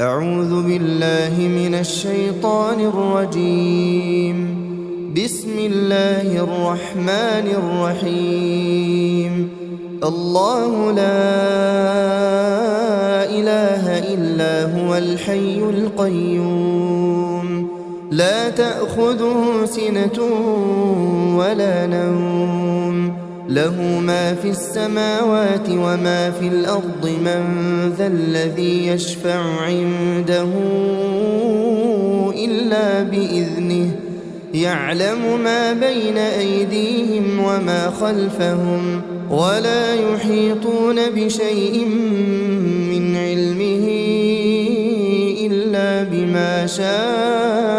أعوذ بالله من الشيطان الرجيم. بسم الله الرحمن الرحيم. الله لا إله إلا هو الحي القيوم لا تأخذه سنة ولا نوم له ما في السماوات وما في الأرض من ذا الذي يشفع عنده إلا بإذنه يعلم ما بين أيديهم وما خلفهم ولا يحيطون بشيء من علمه إلا بما شاء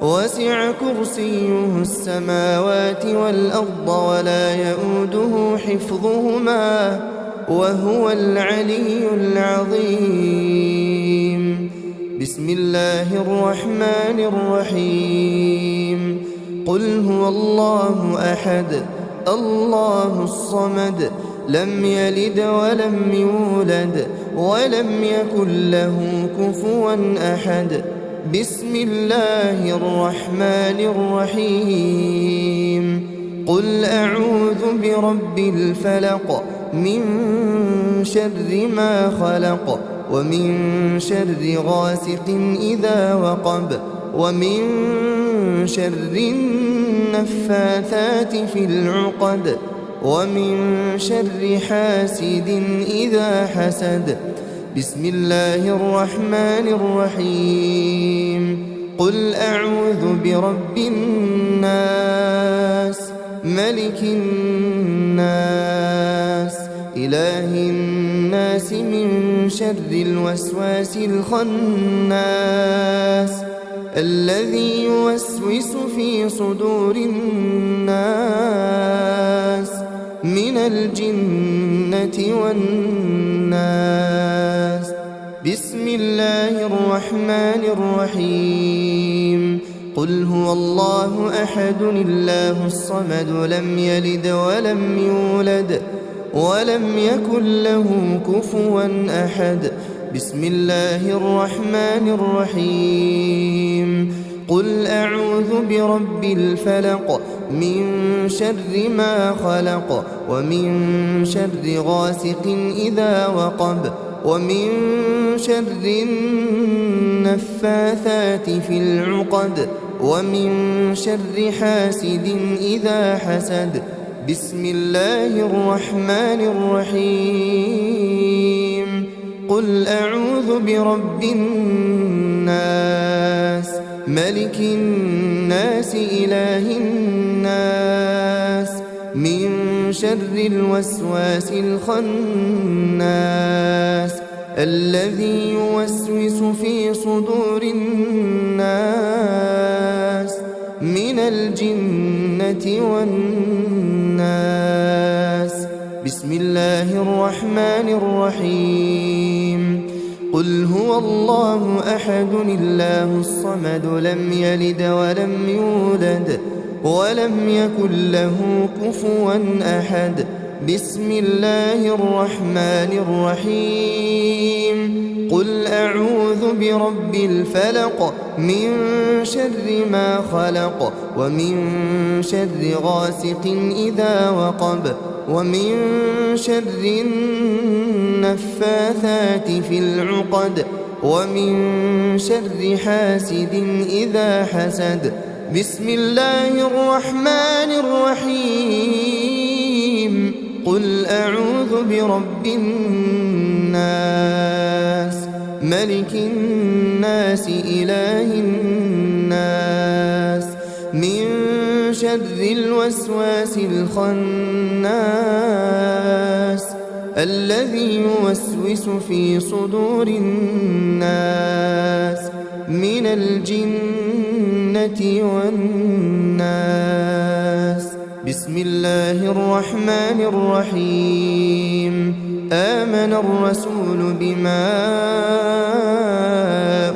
وسع كرسيه السماوات والأرض ولا يؤوده حفظهما وهو العلي العظيم. بسم الله الرحمن الرحيم. قل هو الله أحد الله الصمد لم يلد ولم يولد ولم يكن له كفوا أحد. بسم الله الرحمن الرحيم. قل أعوذ برب الفلق من شر ما خلق ومن شر غاسق إذا وقب ومن شر النفاثات في العقد ومن شر حاسد إذا حسد. بسم الله الرحمن الرحيم. قل أعوذ برب الناس ملك الناس إله الناس من شر الوسواس الخناس الذي يوسوس في صدور الناس من الجنة والناس. بسم الله الرحمن الرحيم. قل هو الله أحد الله الصمد لم يلد ولم يولد ولم يكن له كفوا أحد. بسم الله الرحمن الرحيم. قل أعوذ برب الفلق من شر ما خلق ومن شر غاسق إذا وقب ومن شر النفاثات في العقد ومن شر حاسد إذا حسد. بسم الله الرحمن الرحيم. قل أعوذ برب الناس ملك الناس إله الناس من شر الوسواس الخناس الذي يوسوس في صدور الناس من الجنة والناس. بسم الله الرحمن الرحيم. قل هو الله أحد الله الصمد لم يلد ولم يولد ولم يكن له كفوا أحد. بسم الله الرحمن الرحيم. قل أعوذ برب الفلق من شر ما خلق ومن شر غاسق إذا وقب ومن شر النفاثات في العقد ومن شر حاسد إذا حسد. بسم الله الرحمن الرحيم. قل أعوذ برب الناس ملك الناس إله الناس من شر الوسواس الخناس الذي يوسوس في صدور الناس من الجنة والناس. بسم الله الرحمن الرحيم. آمن الرسول بما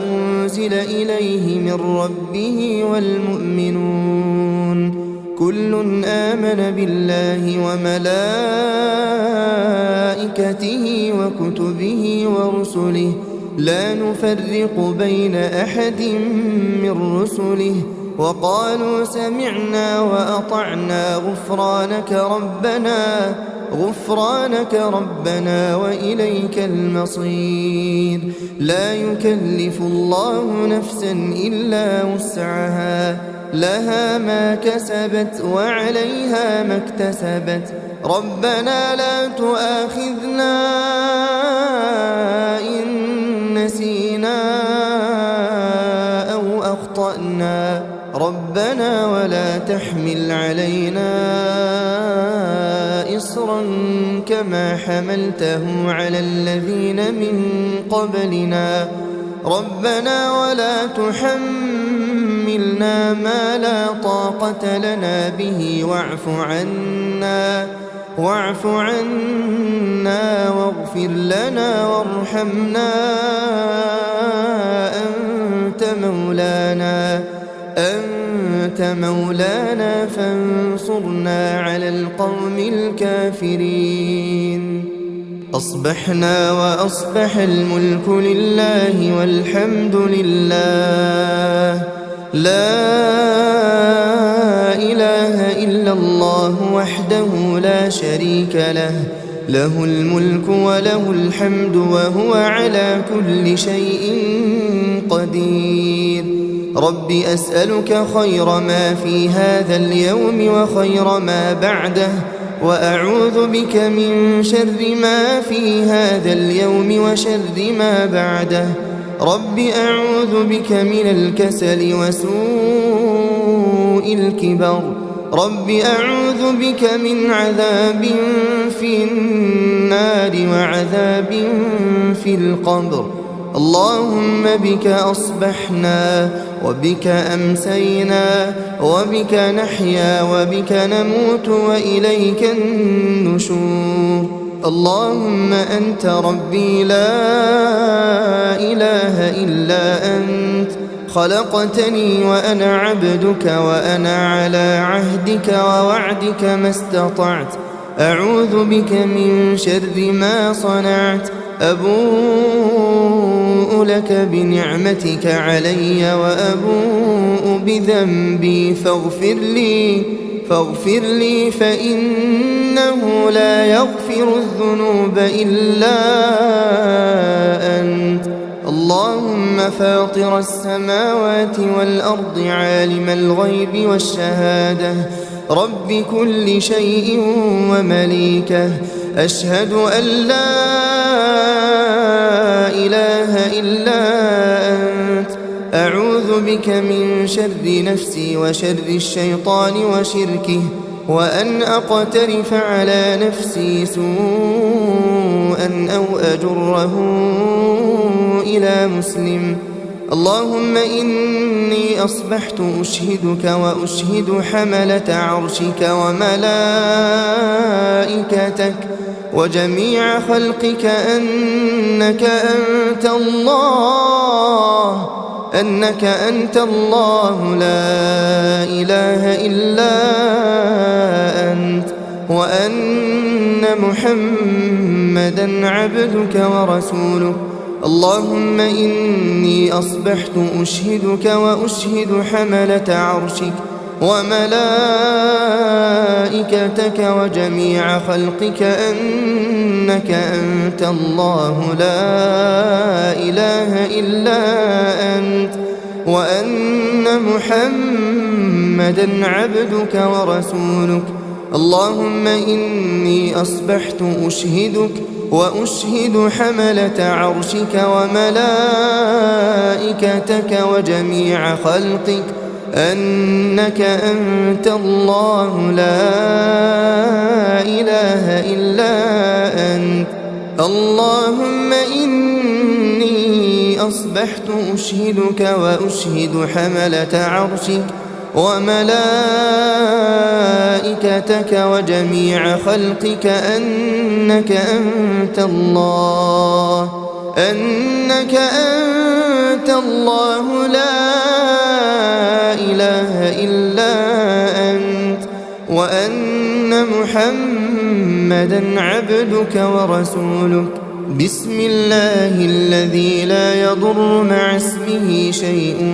أنزل إليه من ربه والمؤمنون كل آمن بالله وملائكته وكتبه ورسله لا نفرق بين أحد من رسله وقالوا سمعنا وأطعنا غفرانك ربنا وإليك المصير. لا يكلف الله نفسا إلا وسعها، لها ما كسبت وعليها ما اكتسبت. ربنا لا تؤاخذنا إن نسينا أو أخطأنا، ربنا ولا تحمل علينا إصرا كما حملته على الذين من قبلنا، ربنا ولا تحملنا ما لا طاقة لنا به واعف عنا واغفر لنا وارحمنا، أنت مولانا فانصرنا على القوم الكافرين. أصبحنا وأصبح الملك لله والحمد لله، لا إله إلا الله وحده لا شريك له، له الملك وله الحمد وهو على كل شيء قدير. رب أسألك خير ما في هذا اليوم وخير ما بعده، وأعوذ بك من شر ما في هذا اليوم وشر ما بعده. رب أعوذ بك من الكسل وسوء الكبر، رب أعوذ بك من عذاب في النار وعذاب في القبر. اللهم بك أصبحنا وبك أمسينا وبك نحيا وبك نموت وإليك النشور. اللهم أنت ربي لا إله إلا أنت، خلقتني وأنا عبدك وأنا على عهدك ووعدك ما استطعت. أعوذ بك من شر ما صنعت، أبوء لك بنعمتك علي وأبوء بذنبي فاغفر لي فإنه لا يغفر الذنوب إلا أنت. اللهم فاطر السماوات والأرض عالم الغيب والشهادة، رب كل شيء ومليكه، أشهد أن لا إله إلا أنت. أعوذ بك من شر نفسي وشر الشيطان وشركه، وأن أقترف على نفسي سوءا أو أجره إلى مسلم. اللهم إني أصبحت أشهدك وأشهد حملة عرشك وملائكتك وجميع خلقك أنك أنت الله لا إله إلا أنت، وأن محمدا عبدك ورسولك. اللهم إني أصبحت أشهدك وأشهد حملة عرشك وملائكتك وجميع خلقك أنك أنت الله لا إله إلا أنت، وأن محمدا عبدك ورسولك. اللهم إني أصبحت أشهدك وأشهد حملة عرشك وملائكتك وجميع خلقك أنك أنت الله لا إله إلا أنت. اللهم إني أصبحت أشهدك وأشهد حملة عرشك وملائكتك وجميع خلقك أنك أنت الله لا إله إلا أنت، محمدا عبدك ورسولك. بسم الله الذي لا يضر مع اسمه شيء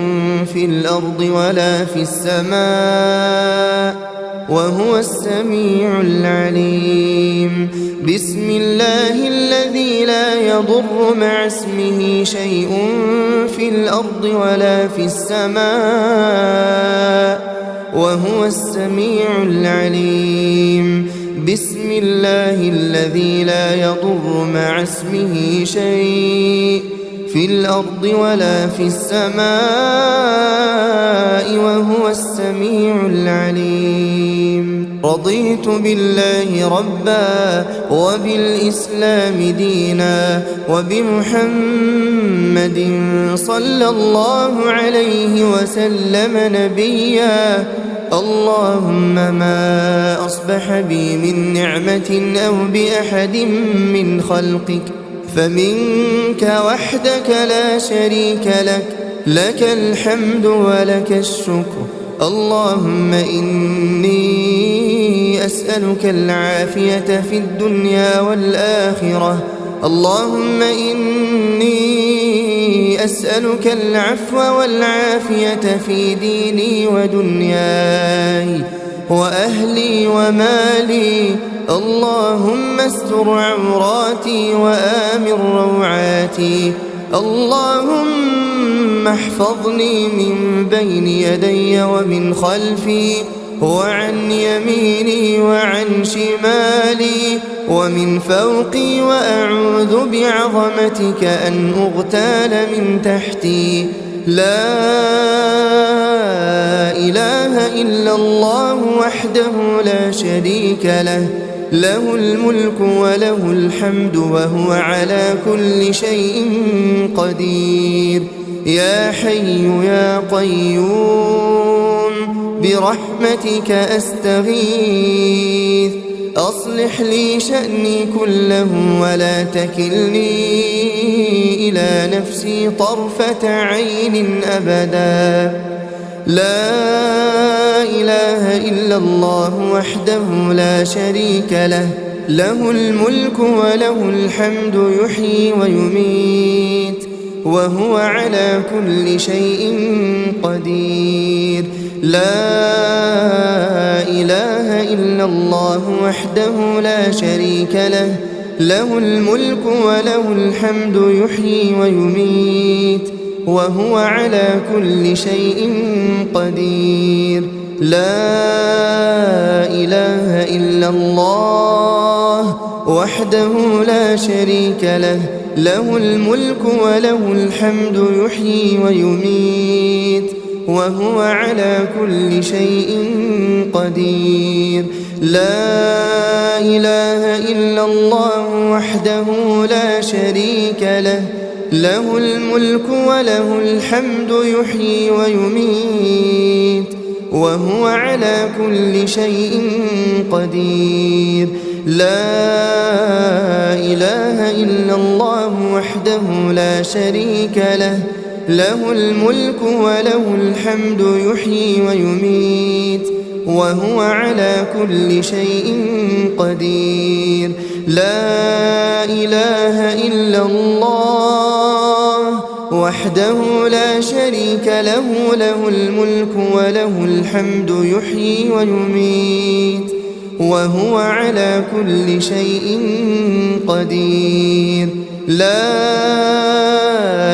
في الأرض ولا في السماء وهو السميع العليم. بسم الله الذي لا يضر مع اسمه شيء في الأرض ولا في السماء وهو السميع العليم. بسم الله الذي لا يضر مع اسمه شيء في الأرض ولا في السماء وهو السميع العليم. رضيت بالله ربا وبالإسلام دينا وبمحمد صلى الله عليه وسلم نبيا. اللهم ما أصبح بي من نعمة أو بأحد من خلقك فمنك وحدك لا شريك لك، لك الحمد ولك الشكر. اللهم إني أسألك العافية في الدنيا والآخرة. اللهم إني أسألك العفو والعافية في ديني ودنياي وأهلي ومالي. اللهم استر عوراتي وآمن روعاتي. اللهم احفظني من بين يدي ومن خلفي وعن يميني وعن شمالي ومن فوقي، وأعوذ بعظمتك أن أغتال من تحتي. لا إله إلا الله وحده لا شريك له، له الملك وله الحمد وهو على كل شيء قدير. يا حي يا قيوم برحمتك أستغيث، أصلح لي شأني كله ولا تكلني إلى نفسي طرفة عين أبدا. لا إله إلا الله وحده لا شريك له، له الملك وله الحمد يحيي ويميت وهو على كل شيء قدير. لا إله إلا الله وحده لا شريك له، له الملك وله الحمد يحيي ويميت وهو على كل شيء قدير. لا إله إلا الله وحده لا شريك له، له الملك وله الحمد يحيي ويميت وهو على كل شيء قدير. لا إله إلا الله وحده لا شريك له، له الملك وله الحمد يحيي ويميت وهو على كل شيء قدير. لا إله إلا الله وحده لا شريك له، له الملك وله الحمد يحيي ويميت وهو على كل شيء قدير. لا إله إلا الله وحده لا شريك له، له الملك وله الحمد يحيي ويميت وهو على كل شيء قدير. لا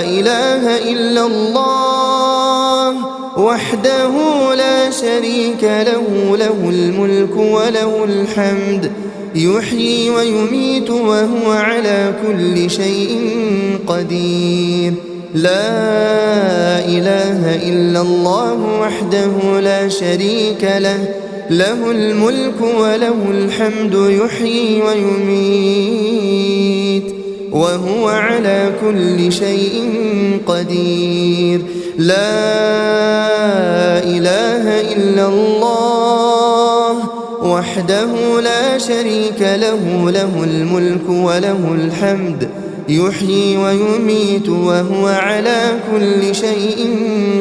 إله إلا الله وحده لا شريك له، له الملك وله الحمد يحيي ويميت وهو على كل شيء قدير. لا إله إلا الله وحده لا شريك له، له الملك وله الحمد يحيي ويميت وهو على كل شيء قدير. لا إله إلا الله وحده لا شريك له، له الملك وله الحمد يحيي ويميت وهو على كل شيء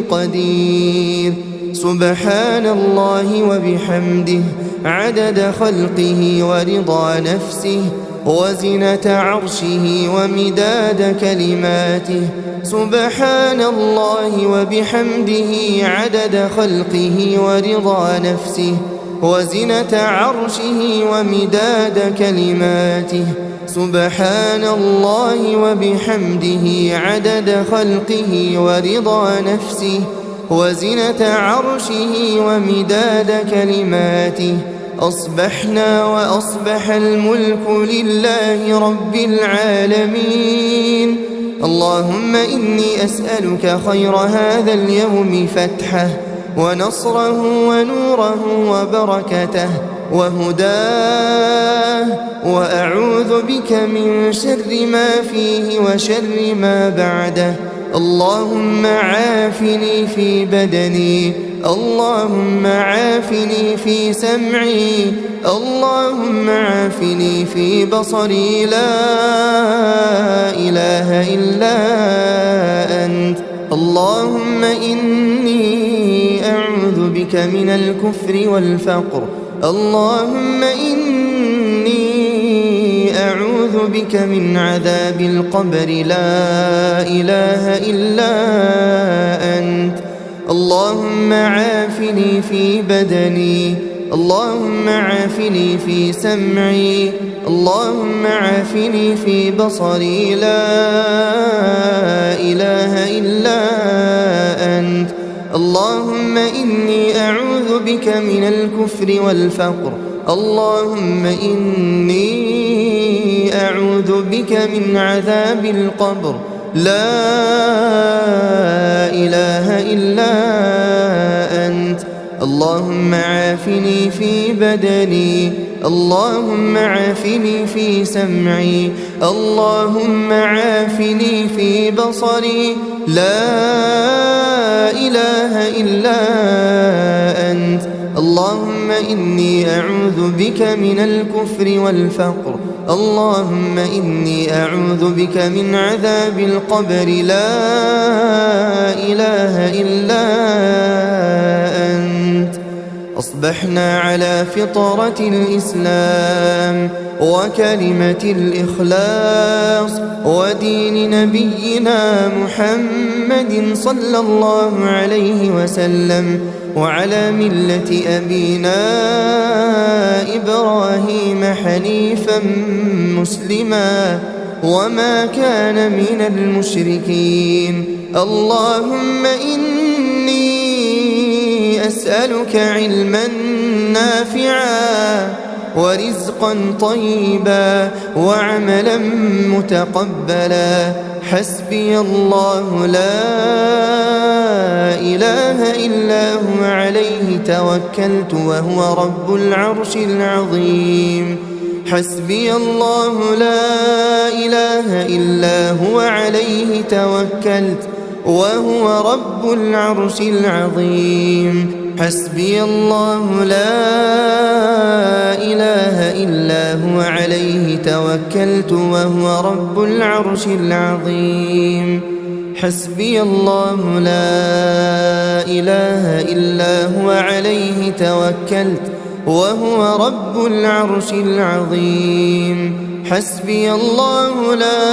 قدير. سبحان الله وبحمده عدد خلقه ورضا نفسه وزنة عرشه ومداد كلماته. سبحان الله وبحمده عدد خلقه ورضا نفسه وزنة عرشه ومداد كلماته. سبحان الله وبحمده عدد خلقه ورضا نفسه وزنة عرشه ومداد كلماته. أصبحنا وأصبح الملك لله رب العالمين. اللهم إني أسألك خير هذا اليوم فتحه ونصره ونوره وبركته وهداه، وأعوذ بك من شر ما فيه وشر ما بعده. اللهم عافني في بدني، اللهم عافني في سمعي، اللهم عافني في بصري، لا إله إلا أنت. اللهم إني أعوذ بك من الكفر والفقر. اللهم إني أعوذ بك من عذاب القبر، لا إله إلا أنت. اللهم عافني في بدني، اللهم عافني في سمعي، اللهم عافني في بصري، لا إله إلا أنت. اللهم إني أعوذ بك من الكفر والفقر. اللهم إني أعوذ بك من عذاب القبر، لا إله إلا أنت. اللهم عافني في بدني، اللهم عافني في سمعي، اللهم عافني في بصري، لا إله إلا أنت. اللهم إني أعوذ بك من الكفر والفقر. اللهم إني أعوذ بك من عذاب القبر، لا إله إلا أنت. أصبحنا على فطرة الإسلام وكلمة الإخلاص ودين نبينا محمد صلى الله عليه وسلم، وعلى ملة أبينا إبراهيم حنيفا مسلما وما كان من المشركين. اللهم إني أسألك علما نافعا ورزقا طيبا وعملا متقبلا. حسبي الله لا إله إلا هو عليه توكلت وهو رب العرش العظيم. حسبي الله لا إله إلا هو عليه توكلت وهو رب العرش العظيم. حسبي الله لا إله إلا هو عليه توكلت وهو رب العرش العظيم. حسبي الله لا إله إلا هو عليه توكلت وهو رب العرش العظيم. حسبي الله لا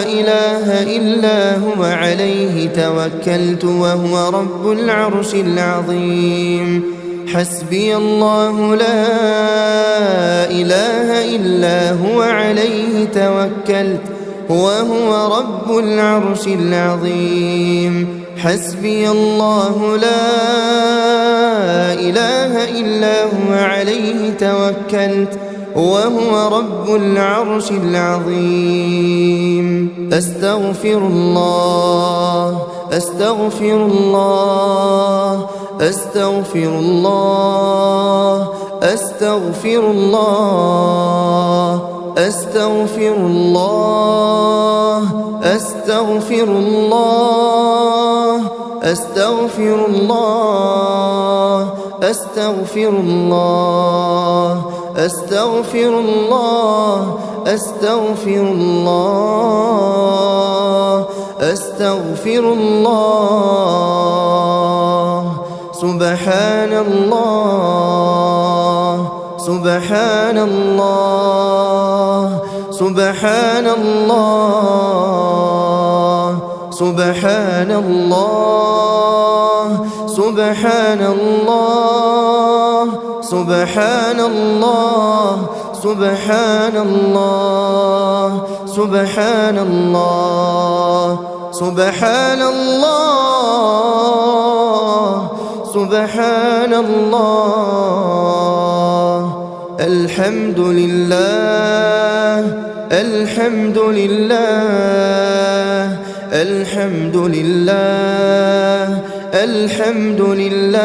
إله إلا هو عليه توكلت وهو رب العرش العظيم. حسبي الله لا إله إلا هو عليه توكلت وهو رب العرش العظيم. حسبي الله لا إله إلا هو عليه توكلت وهو رب العرش العظيم. أستغفر الله، أستغفر الله، أستغفر الله، أستغفر الله، أستغفر الله، أستغفر الله، أستغفر الله، أستغفر الله، أستغفر الله، أستغفر الله، أستغفر الله. سبحان الله سبحان الله سبحان الله سبحان الله سبحان الله سبحان الله سبحان الله سبحان الله سبحان الله سبحان الله الحمد لله الحمد لله الحمد لله الحمد لله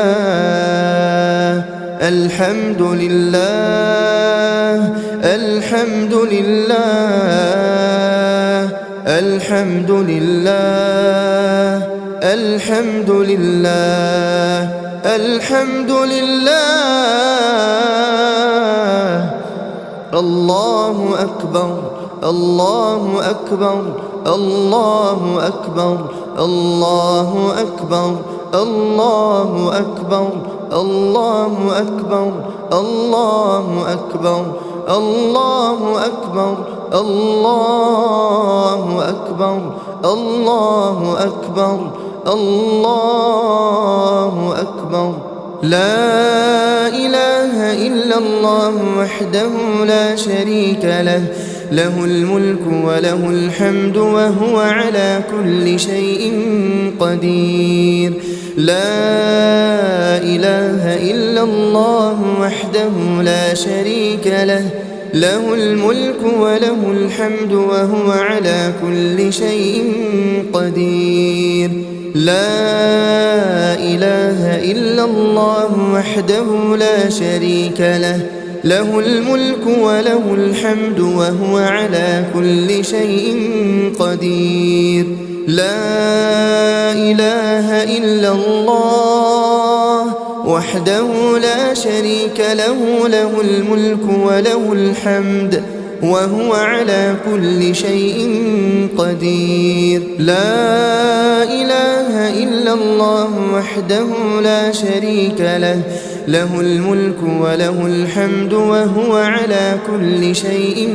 الحمد لله الحمد لله الحمد لله الحمد لله الحمد لله الله أكبر الله أكبر الله أكبر الله أكبر الله أكبر الله أكبر الله أكبر الله أكبر الله أكبر الله أكبر الله أكبر لا إله إلا الله وحده لا شريك له له الملك وله الحمد وهو على كل شيء قدير لا إله إلا الله وحده لا شريك له له الملك وله الحمد وهو على كل شيء قدير لا إله إلا الله وحده لا شريك له له الملك وله الحمد وهو على كل شيء قدير لا إله إلا الله وحده لا شريك له له الملك وله الحمد وهو على كل شيء قدير لا إله إلا الله وحده لا شريك له له الملك وله الحمد وهو على كل شيء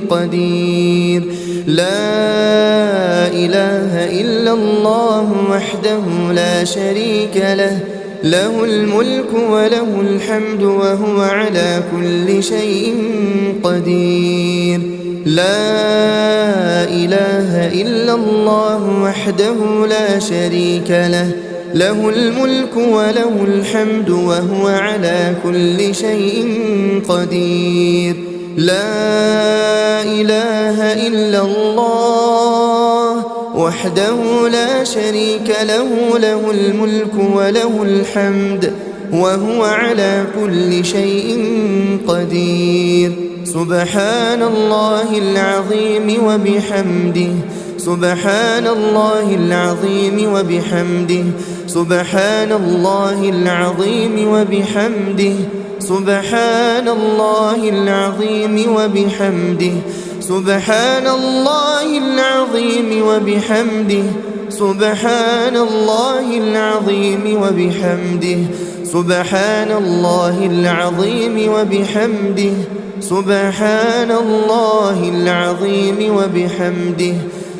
قدير لا إله إلا الله وحده لا شريك له له الملك وله الحمد وهو على كل شيء قدير لا إله إلا الله وحده لا شريك له له الملك وله الحمد وهو على كل شيء قدير لا إله إلا الله وحده لا شريك له له الملك وله الحمد وهو على كل شيء قدير سبحان الله العظيم وبحمده سبحان الله العظيم وبحمده سبحان الله العظيم وبحمده سبحان الله العظيم وبحمده سبحان الله العظيم وبحمده سبحان الله العظيم وبحمده سبحان الله العظيم وبحمده سبحان الله العظيم وبحمده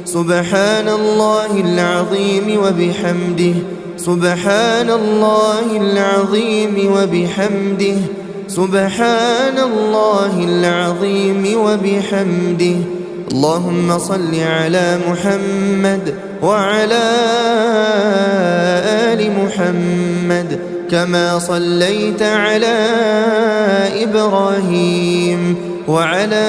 سبحان الله العظيم وبحمده سبحان الله العظيم وبحمده سبحان الله العظيم وبحمده اللهم صل على محمد وعلى آل محمد كما صليت على إبراهيم وعلى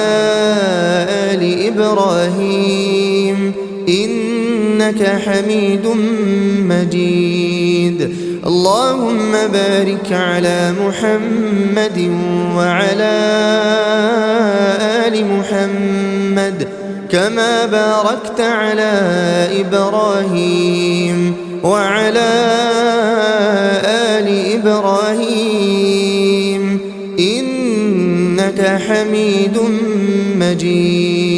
آل إبراهيم إنك حميد مجيد اللهم بارك على محمد وعلى آل محمد كما باركت على إبراهيم وعلى آل إبراهيم إنك حميد مجيد